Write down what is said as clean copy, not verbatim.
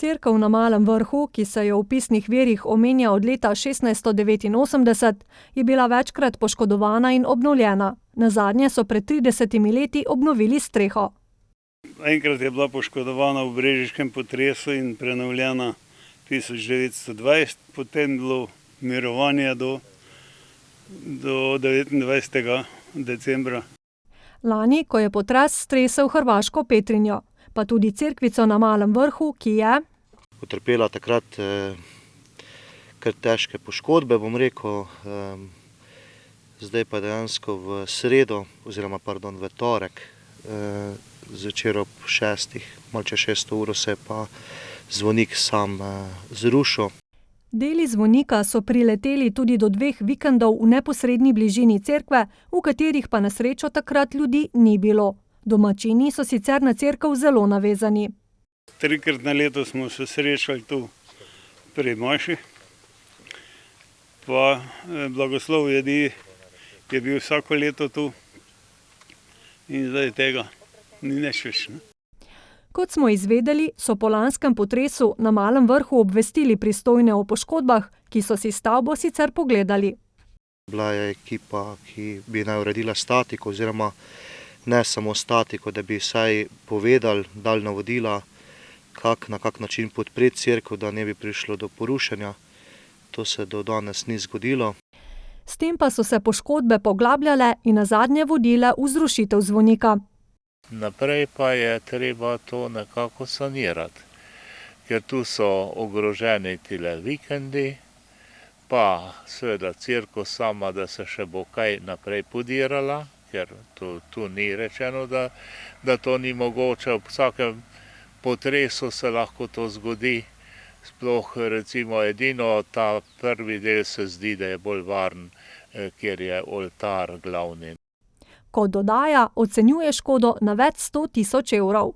Cerkev na Malem Vrhu, ki se jo v pisnih virih omenja od leta 1689, je bila večkrat poškodovana in obnovljena. Nazadnje so pred 30 leti obnovili streho. Enkrat je bila poškodovana v brežiškem potresu in prenovljena 1920, potem bilo mirovanje do 29. decembra. Lani, ko je potres stresel hrvaško Petrinjo, pa tudi cerkvico na Malem Vrhu, ki je utrpela takrat kar težke poškodbe, bom rekel. Zdaj pa dejansko v torek, zvečer ob 6, malo čez 6 uro se je pa zvonik sam zrušil. Deli zvonika so prileteli tudi do 2 vikendov v neposredni bližini cerkve, v katerih pa na srečo takrat ljudi ni bilo. Domačini so sicer na cerkev zelo navezani. 3-krat na leto smo se srečali tu pri maši, pa blagoslov jedi je bil vsako leto tu in zdaj tega ni nič več. Kot smo izvedeli, so po lanskem potresu na Malem Vrhu obvestili pristojne o poškodbah, ki so si stavbo sicer pogledali. Bila je ekipa, ki bi naj uredila statiko, oziroma ne samo statiko, da bi vsaj povedali, dali navodila, na kak način podpreti cerkev, da ne bi prišlo do porušenja. To se do danes ni zgodilo. S tem pa so se poškodbe poglabljale in nazadnje vodile v zrušitev zvonika. Naprej pa je treba to nekako sanirati, ker tu so ogroženi tile vikendi, pa seveda cerkev sama, da se še bo kaj naprej podirala, ker tu ni rečeno, da to ni mogoče. V vsakem potresu se lahko to zgodi, sploh recimo edino ta prvi del se zdi, da je bolj varen, kjer je oltar glavni. Kot dodaja, ocenjuje škodo na več 100 000 evrov.